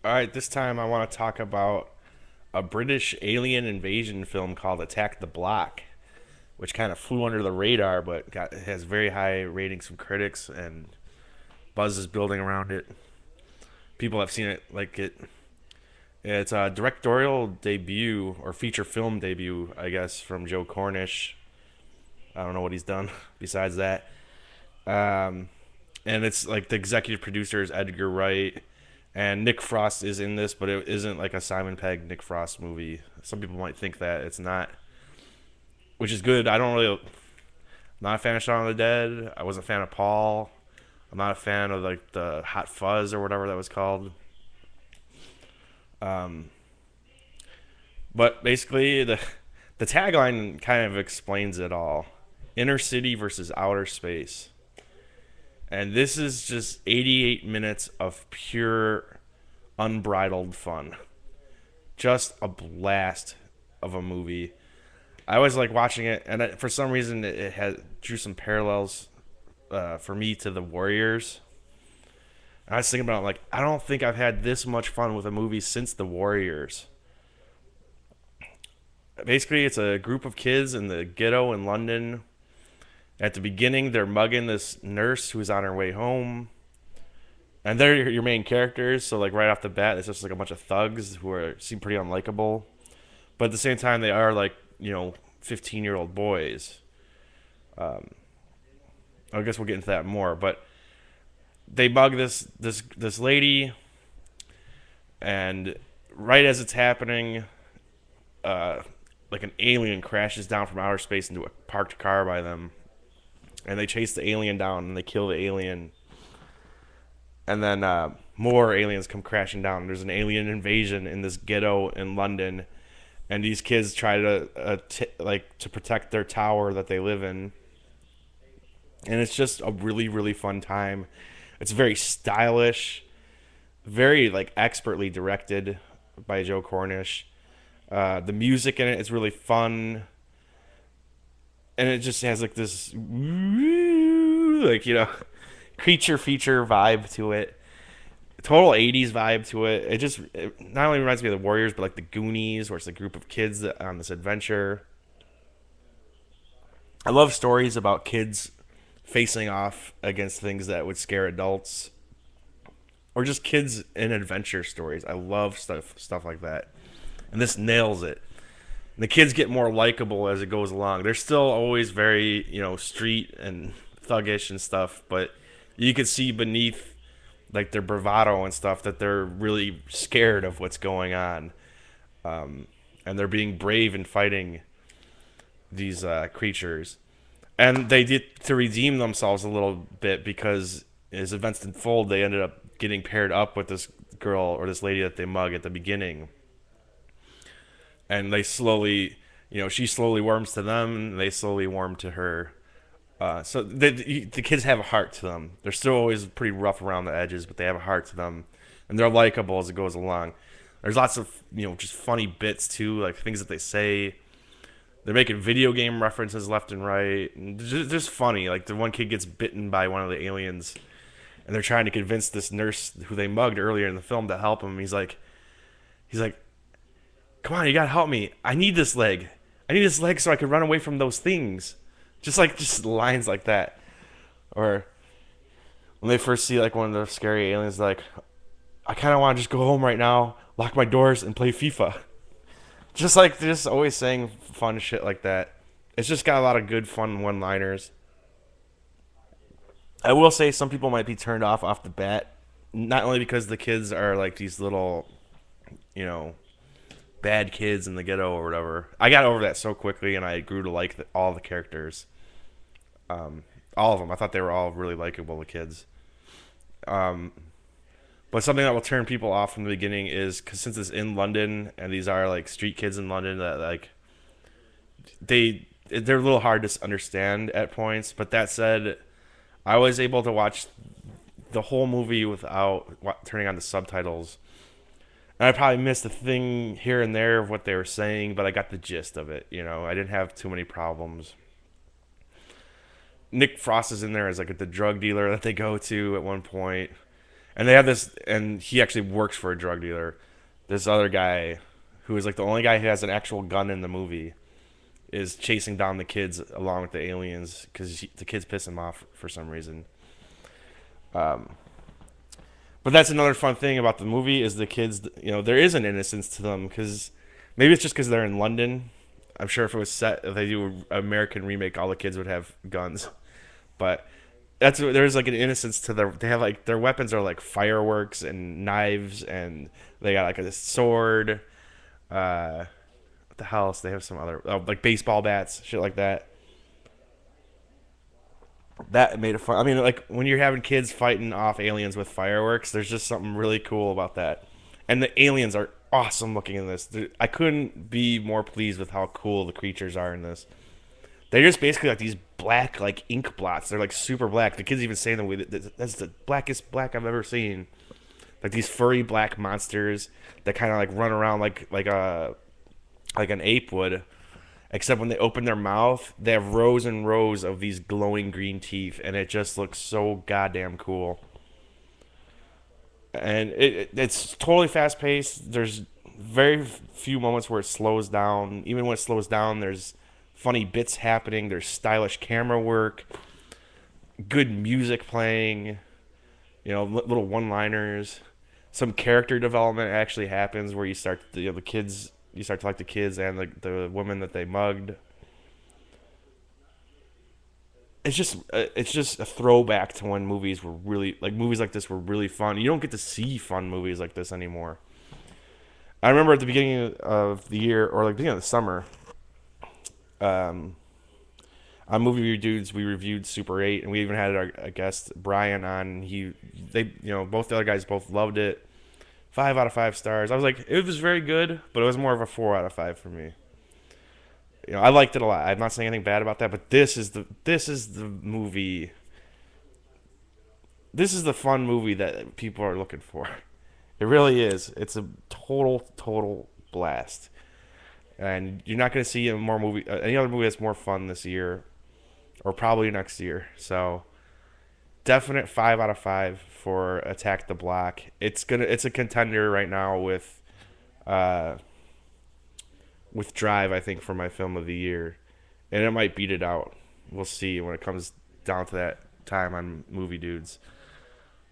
All right, this time I want to talk about a British alien invasion film called Attack the Block, which kind of flew under the radar, but has very high ratings from critics and buzz is building around it. People have seen it like it. It's a directorial debut or feature film debut, I guess, from Joe Cornish. I don't know what he's done besides that. Um, and it's like the executive producer is Edgar Wright, and Nick Frost is in this, but it isn't like a Simon Pegg Nick Frost movie. Some people might think that it's not, which is good. I don't really, I'm not a fan of Shaun of the Dead. I wasn't a fan of Paul. I'm not a fan of like the Hot Fuzz or whatever that was called. Um, but basically the tagline kind of explains it all: inner city versus outer space. And this is just 88 minutes of pure, unbridled fun. Just a blast of a movie. I always like watching it, and for some reason, it had drew some parallels for me to the Warriors. And I was thinking about it, like, I don't think I've had this much fun with a movie since the Warriors. Basically, it's a group of kids in the ghetto in London. At the beginning, they're mugging this nurse who's on her way home, and they're your main characters. So, like right off the bat, it's just like a bunch of thugs who seem pretty unlikable, but at the same time, they are like 15-year-old boys. Um, I guess we'll get into that more, but they bug this lady, and right as it's happening, uh, like an alien crashes down from outer space into a parked car by them, and they chase the alien down and they kill the alien, and then more aliens come crashing down. There's an alien invasion in this ghetto in London, and these kids try to to protect their tower that they live in, and it's just a really fun time. It's very stylish, very like expertly directed by Joe Cornish. The music in it is really fun, and it just has like this creature feature vibe to it. Total 80s vibe to it. It not only reminds me of the Warriors, but like the Goonies, where it's a group of kids on this adventure. I love stories about kids facing off against things that would scare adults, or just kids in adventure stories. I love stuff like that, and this nails it. And the kids get more likable as it goes along. They're still always very street and thuggish and stuff, but you can see beneath like their bravado and stuff that they're really scared of what's going on, and they're being brave and fighting these creatures. And they did to redeem themselves a little bit because as events unfold, they ended up getting paired up with this girl or this lady that they mug at the beginning, and they slowly, she slowly warms to them, and they slowly warm to her. So the kids have a heart to them. They're still always pretty rough around the edges, but they have a heart to them, and they're likable as it goes along. There's lots of just funny bits too, like things that they say. They're making video game references left and right, and just funny. Like the one kid gets bitten by one of the aliens, and they're trying to convince this nurse who they mugged earlier in the film to help him. He's like, come on, you gotta help me. I need this leg. I need this leg so I can run away from those things. Just lines like that. Or when they first see like one of the scary aliens, like, I kind of want to just go home right now, lock my doors, and play FIFA. Just always saying fun shit like that. It's just got a lot of good fun one-liners. I will say some people might be turned off the bat, not only because the kids are like these little, you know, bad kids in the ghetto or whatever. I got over that so quickly, and I grew to like all the characters. Um, all of them. I thought they were all really likable, the kids. Um, but something that will turn people off from the beginning is because since it's in London and these are like street kids in London that like they're a little hard to understand at points. But that said, I was able to watch the whole movie without turning on the subtitles. And I probably missed a thing here and there of what they were saying, but I got the gist of it. I didn't have too many problems. Nick Frost is in there as like the drug dealer that they go to at one point, And they have this, and he actually works for a drug dealer. This other guy, who is like the only guy who has an actual gun in the movie, is chasing down the kids along with the aliens because the kids piss him off for some reason. Um, but that's another fun thing about the movie is the kids. You know, there is an innocence to them because maybe it's just because they're in London. I'm sure if it was set, if they do an American remake, all the kids would have guns. But there's like an innocence to their. They have like their weapons are like fireworks and knives, and they got like a sword. What the hell else? They have some other like baseball bats, shit like that. That made it fun. I mean, like when you're having kids fighting off aliens with fireworks, there's just something really cool about that. And the aliens are awesome looking in this. I couldn't be more pleased with how cool the creatures are in this. They're just basically like these black like ink blots. They're like super black. The kids even say them that's the blackest black I've ever seen. Like these furry black monsters that kind of like run around like an ape would, except when they open their mouth, they have rows and rows of these glowing green teeth, and it just looks so goddamn cool. And it's totally fast paced. There's very few moments where it slows down. Even when it slows down, there's funny bits happening. There's stylish camera work, good music playing. You know, little one-liners. Some character development actually happens where you start the kids. You start to like the kids and the woman that they mugged. It's just a throwback to when movies were really like movies like this were really fun. You don't get to see fun movies like this anymore. I remember at the beginning of the year or like beginning of the summer, um, on Movie Review Dudes, we reviewed Super 8, and we even had our guest Brian on. Both the other guys both loved it. 5 out of 5 stars. I was like, it was very good, but it was more of a 4 out of 5 for me. You know, I liked it a lot. I'm not saying anything bad about that, but this is the movie. This is the fun movie that people are looking for. It really is. It's a total blast, and you're not going to see any other movie that's more fun this year, or probably next year. So definite 5 out of 5 for Attack the Block. It's a contender right now uh with Drive, I think, for my film of the year, and it might beat it out. We'll see when it comes down to that time on Movie Dudes.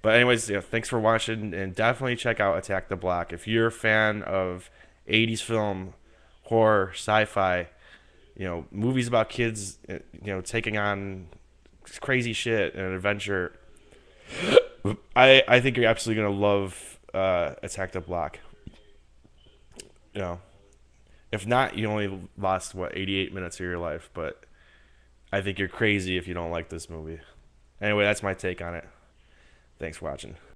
But anyways, yeah, thanks for watching, and definitely check out Attack the Block if you're a fan of 80s film, horror, sci-fi. You know, movies about kids, taking on crazy shit and an adventure. I think you're absolutely gonna love Attack the Block. You know, if not, you only lost 88 minutes of your life. But I think you're crazy if you don't like this movie. Anyway, that's my take on it. Thanks for watching.